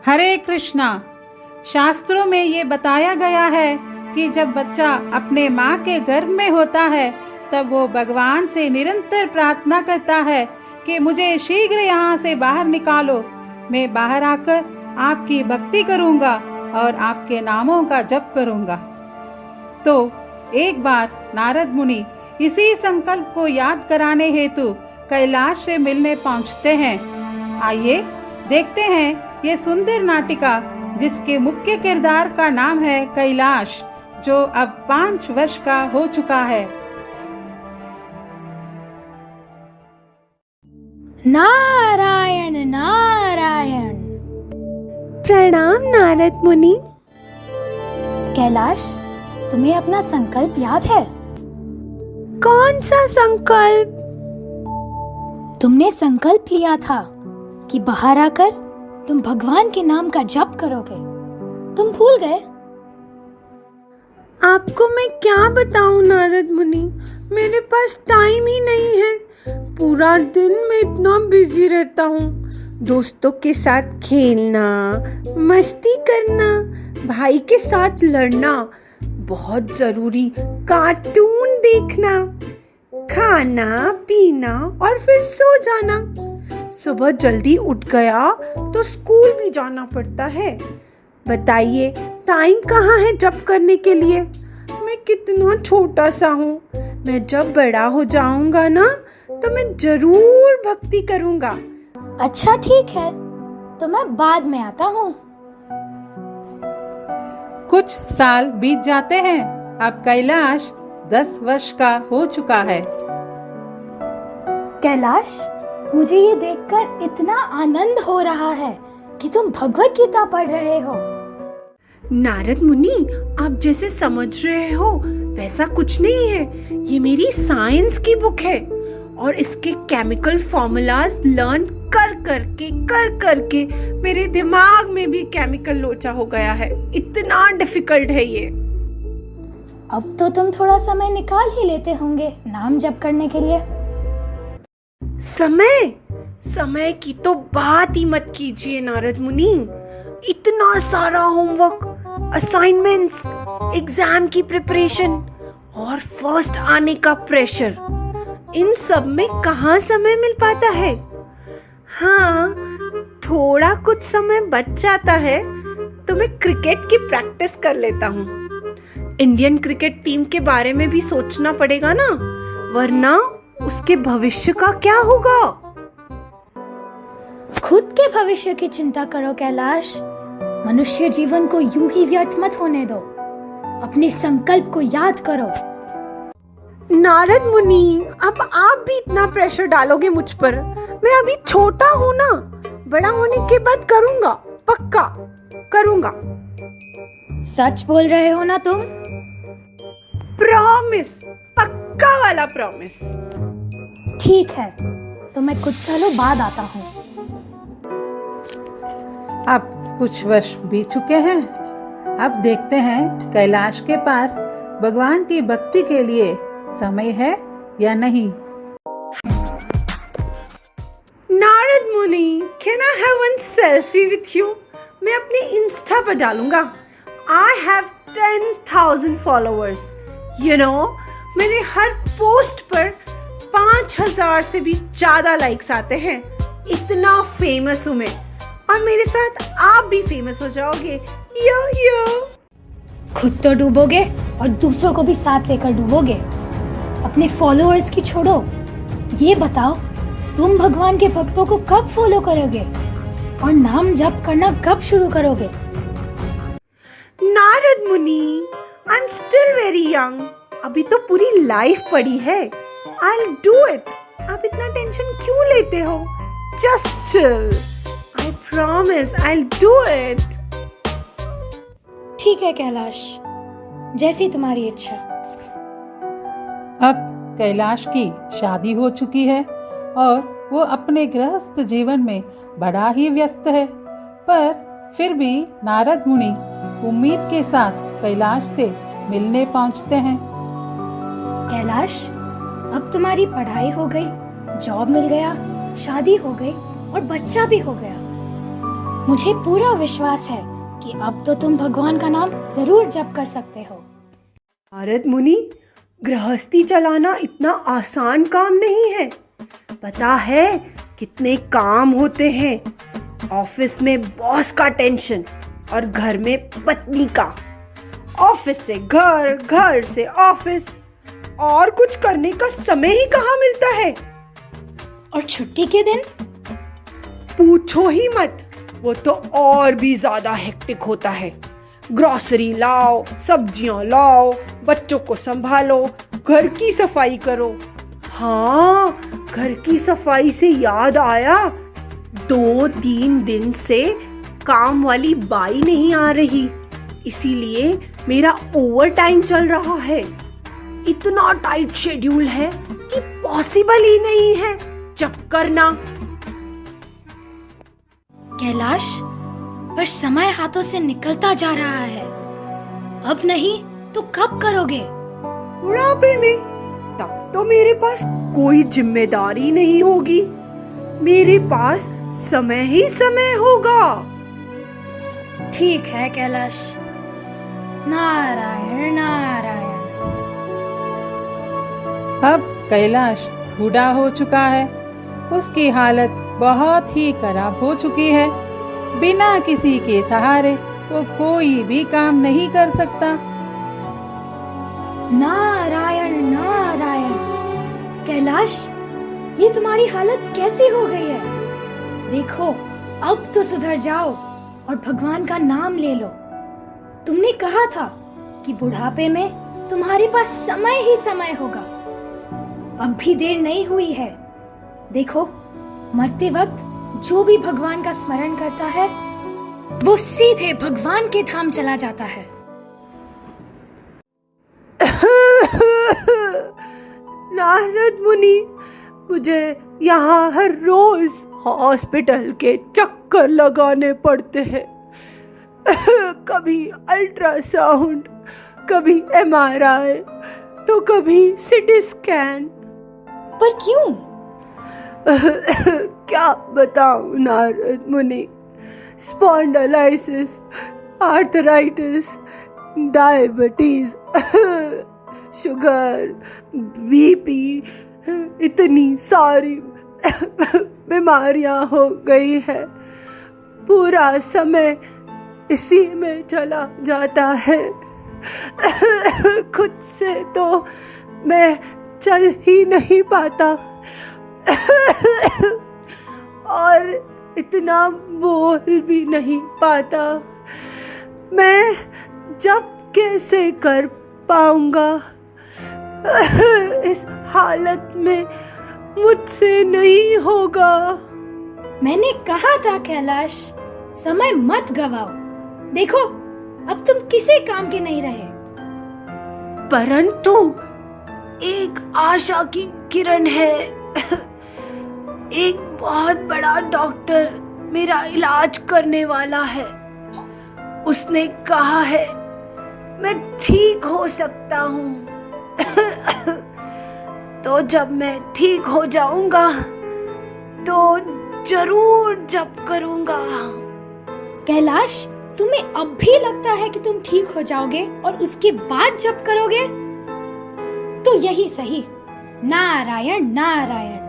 हरे कृष्णा। शास्त्रों में ये बताया गया है कि जब बच्चा अपने माँ के गर्भ में होता है तब वो भगवान से निरंतर प्रार्थना करता है कि मुझे शीघ्र यहाँ से बाहर निकालो। मैं बाहर आकर आपकी भक्ति करूँगा और आपके नामों का जप करूँगा। तो एक बार नारद मुनि इसी संकल्प को याद कराने हेतु कैलाश से मिलने पहुँचते हैं। आइए देखते हैं ये सुंदर नाटिका जिसके मुख्य किरदार का नाम है कैलाश, जो अब 5 वर्ष का हो चुका है। नारायण नारायण। प्रणाम नारद मुनि। कैलाश, तुम्हें अपना संकल्प याद है? कौन सा संकल्प? तुमने संकल्प लिया था कि बाहर आकर तुम भगवान के नाम का जप करोगे। तुम भूल गए? आपको मैं क्या बताऊं नारद मुनि, मेरे पास टाइम ही नहीं है। पूरा दिन मैं इतना बिजी रहता हूँ। दोस्तों के साथ खेलना, मस्ती करना, भाई के साथ लड़ना, बहुत जरूरी कार्टून देखना, खाना पीना और फिर सो जाना। सुबह जल्दी उठ गया तो स्कूल भी जाना पड़ता है। बताइए टाइम कहाँ है जप करने के लिए? मैं कितना छोटा सा हूँ। मैं जब बड़ा हो जाऊंगा ना तो मैं जरूर भक्ति करूंगा। अच्छा ठीक है, तो मैं बाद में आता हूँ। कुछ साल बीत जाते हैं। अब कैलाश 10 वर्ष का हो चुका है। कैलाश, मुझे ये देखकर इतना आनंद हो रहा है कि तुम भगवत गीता पढ़ रहे हो। नारद मुनि, आप जैसे समझ रहे हो वैसा कुछ नहीं है। ये मेरी साइंस की बुक है और इसके केमिकल फॉर्मूलाज लर्न कर करके मेरे दिमाग में भी केमिकल लोचा हो गया है। इतना डिफिकल्ट है ये। अब तो तुम थोड़ा समय निकाल ही लेते होंगे नाम जप करने के लिए। समय की तो बात ही मत कीजिए नारद मुनि। इतना सारा होमवर्क, असाइनमेंट्स, एग्जाम की प्रिपरेशन और फर्स्ट आने का प्रेशर, इन सब में कहाँ समय मिल पाता है। हाँ, थोड़ा कुछ समय बच जाता है तो मैं क्रिकेट की प्रैक्टिस कर लेता हूँ। इंडियन क्रिकेट टीम के बारे में भी सोचना पड़ेगा ना, वरना उसके भविष्य का क्या होगा। खुद के भविष्य की चिंता करो कैलाश। मनुष्य जीवन को यूं ही व्यर्थ मत होने दो। अपने संकल्प को याद करो। नारद मुनि, अब आप भी इतना प्रेशर डालोगे मुझ पर? मैं अभी छोटा हूँ ना, बड़ा होने के बाद करूँगा, पक्का करूँगा। सच बोल रहे हो ना तुम? प्रॉमिस, पक्का वाला प्रॉमिस। ठीक है, तो मैं कुछ सालों बाद आता हूँ। अब कुछ वर्ष बीत चुके हैं। अब देखते हैं कैलाश के पास भगवान की भक्ति के लिए समय है या नहीं। नारद मुनि, can I have one selfie with you? मैं अपने इंस्टा पर डालूंगा। I have 10,000 followers. You know, मेरे हर पोस्ट पर 5,000 से भी ज्यादा लाइक्स आते हैं। इतना फेमस हूँ मैं, और मेरे साथ आप भी फेमस हो जाओगे। यो यो। खुद तो डूबोगे और दूसरों को भी साथ लेकर डूबोगे। अपने फॉलोअर्स की छोड़ो, ये बताओ तुम भगवान के भक्तों को कब फॉलो करोगे और नाम जप करना कब शुरू करोगे? नारद मुनि, I am still very young. अभी तो पूरी लाइफ पड़ी है। I'll do it. आप इतना टेंशन क्यों लेते हो? Just chill. I promise I'll do it. ठीक है कैलाश, जैसी तुम्हारी इच्छा। अब कैलाश की शादी हो चुकी है और वो अपने गृहस्थ जीवन में बड़ा ही व्यस्त है, पर फिर भी नारद मुनि उम्मीद के साथ कैलाश से मिलने पहुंचते हैं। कैलाश, अब तुम्हारी पढ़ाई हो गई, जॉब मिल गया, शादी हो गई और बच्चा भी हो गया। मुझे पूरा विश्वास है कि अब तो तुम भगवान का नाम जरूर जप कर सकते हो। नारद मुनि, गृहस्थी चलाना इतना आसान काम नहीं है। पता है कितने काम होते हैं। ऑफिस में बॉस का टेंशन और घर में पत्नी का, ऑफिस से घर, घर से ऑफिस, और कुछ करने का समय ही कहाँ मिलता है। और छुट्टी के दिन? पूछो ही मत, वो तो और भी ज्यादा हेक्टिक होता है। ग्रोसरी लाओ, सब्जियां लाओ, बच्चों को संभालो, घर की सफाई करो। हाँ, घर की सफाई से याद आया, 2-3 दिन से काम वाली बाई नहीं आ रही, इसीलिए मेरा ओवर टाइम चल रहा है। इतना टाइट शेड्यूल है कि पॉसिबल ही नहीं है जब करना। कैलाश, पर समय हाथों से निकलता जा रहा है। अब नहीं तो कब करोगे? बुढ़ापे में, तब तो मेरे पास कोई जिम्मेदारी नहीं होगी। मेरे पास समय ही समय होगा। ठीक है कैलाश, नारायण नारायण। अब कैलाश बूढ़ा हो चुका है। उसकी हालत बहुत ही खराब हो चुकी है। बिना किसी के सहारे वो कोई भी काम नहीं कर सकता। नारायण नारायण। कैलाश, ये तुम्हारी हालत कैसी हो गई है? देखो, अब तो सुधर जाओ और भगवान का नाम ले लो। तुमने कहा था कि बुढ़ापे में तुम्हारे पास समय ही समय होगा। अब भी देर नहीं हुई है। देखो, मरते वक्त जो भी भगवान का स्मरण करता है वो सीधे भगवान के धाम चला जाता है। नारद मुनि, मुझे यहाँ हर रोज हॉस्पिटल के चक्कर लगाने पड़ते हैं। कभी अल्ट्रासाउंड, कभी MRI, तो कभी सिटी स्कैन। पर क्यों? क्या बताऊं नारद मुनि, spondylosis, arthritis, diabetes, sugar, BP, इतनी सारी बीमारियां हो गई है। पूरा समय इसी में चला जाता है। खुद से तो मैं चल ही नहीं पाता और इतना बोल भी नहीं पाता। मैं जब कैसे कर पाऊंगा? इस हालत में मुझसे नहीं होगा। मैंने कहा था कैलाश, समय मत गवाओ। देखो, अब तुम किसी काम के नहीं रहे। परंतु एक आशा की किरण है। एक बहुत बड़ा डॉक्टर मेरा इलाज करने वाला है। उसने कहा है मैं ठीक हो सकता हूँ। तो जब मैं ठीक हो जाऊंगा तो जरूर जप करूंगा। कैलाश, तुम्हें अब भी लगता है कि तुम ठीक हो जाओगे और उसके बाद जप करोगे? तो यही सही। नारायण नारायण।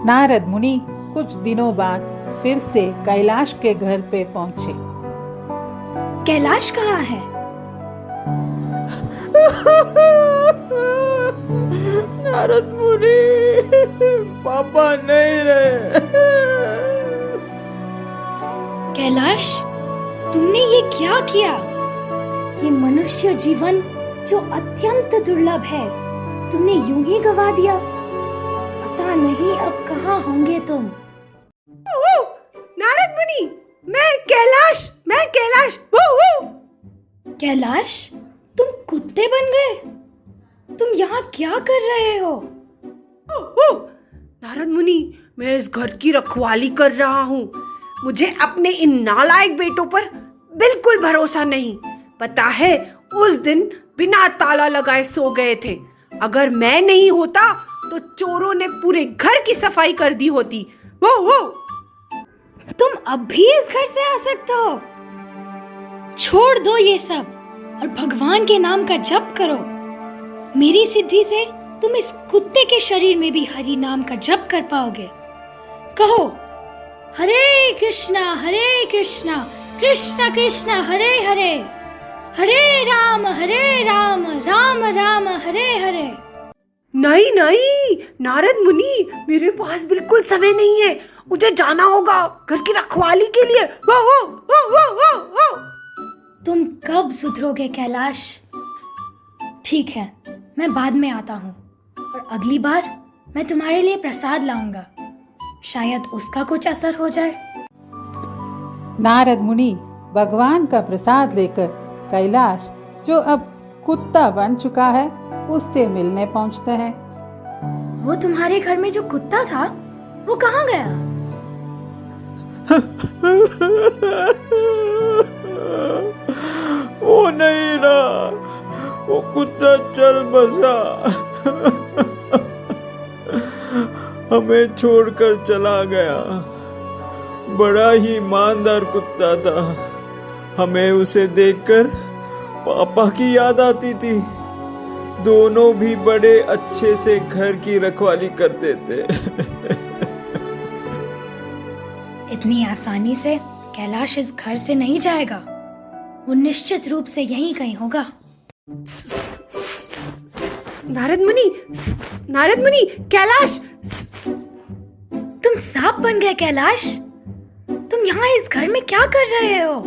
नारद मुनि कुछ दिनों बाद फिर से कैलाश के घर पे पहुंचे। कैलाश कहाँ है? नारद मुनि, पापा नहीं रहे। कैलाश, तुमने ये क्या किया? ये मनुष्य जीवन जो अत्यंत दुर्लभ है, तुमने यूं ही गवा दिया। पता नहीं अब कहाँ होंगे तुम। नारद मुनि, मैं कैलाश। कैलाश, तुम कुत्ते बन गए? तुम यहाँ क्या कर रहे हो? नारद मुनि, मैं इस घर की रखवाली कर रहा हूँ। मुझे अपने इन नालायक बेटों पर बिल्कुल भरोसा नहीं। पता है, उस दिन बिना ताला लगाए सो गए थे। अगर मैं नहीं होता तो चोरों ने पूरे घर की सफाई कर दी होती। वो तुम अब भी इस घर से आ सकते हो। छोड़ दो ये सब और भगवान के नाम का जप करो। मेरी सिद्धि से तुम इस कुत्ते के शरीर में भी हरि नाम का जप कर पाओगे। कहो, हरे कृष्णा कृष्ण कृष्ण हरे हरे, हरे राम राम राम हरे हरे। नहीं नहीं नारद मुनि, मेरे पास बिल्कुल समय नहीं है। मुझे जाना होगा घर की रखवाली के लिए। वो वो वो वो वो वो। तुम कब सुधरोगे कैलाश? ठीक है, मैं बाद में आता हूँ और अगली बार मैं तुम्हारे लिए प्रसाद लाऊंगा। शायद उसका कुछ असर हो जाए। नारद मुनि भगवान का प्रसाद लेकर कैलाश, जो अब कुत्ता बन चुका है, उससे मिलने पहुंचते हैं। वो तुम्हारे घर में जो कुत्ता था, वो कहाँ गया? वो नहीं रहा, वो कुत्ता चल बसा। हमें छोड़कर चला गया। बड़ा ही ईमानदार कुत्ता था। हमें उसे देखकर पापा की याद आती थी। दोनों भी बड़े अच्छे से घर की रखवाली करते थे। इतनी आसानी से कैलाश इस घर से नहीं जाएगा। वो निश्चित रूप से यहीं कहीं होगा। नारद मुनि, कैलाश। तुम सांप बन गए कैलाश। तुम यहाँ इस घर में क्या कर रहे हो?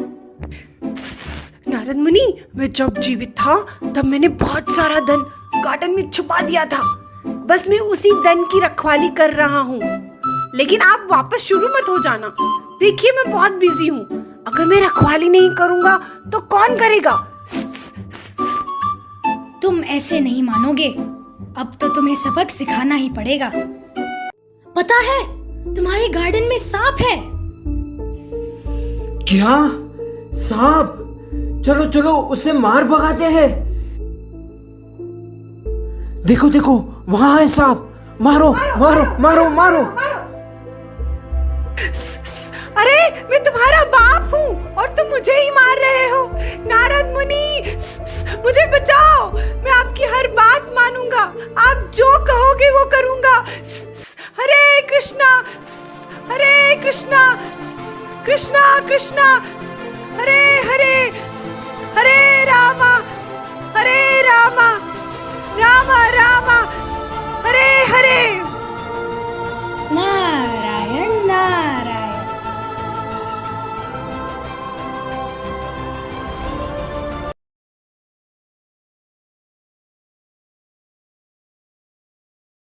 नारद मुनि, मैं जब जीवित था तब मैंने बहुत सारा धन गार्डन में छुपा दिया था। बस मैं उसी धन की रखवाली कर रहा हूँ। लेकिन आप वापस शुरू मत हो जाना। देखिए, मैं बहुत बिजी हूँ। अगर मैं रखवाली नहीं करूँगा तो कौन करेगा? तुम ऐसे नहीं मानोगे। अब तो तुम्हें सबक सिखाना ही पड़ेगा। पता है, तुम्हारे गार्डन में सांप है। क्या? सांप? चलो चलो उसे मार भगाते हैं। देखो देखो, वहां है सांप। मारो मारो मारो मारो। अरे, मैं तुम्हारा बाप हूँ और तुम मुझे ही मार रहे हो। नारद मुनि, मुझे बचाओ। मैं आपकी हर बात मानूंगा। आप जो कहोगे वो करूंगा। हरे कृष्णा कृष्णा कृष्णा हरे हरे, हरे रामा रामा रामा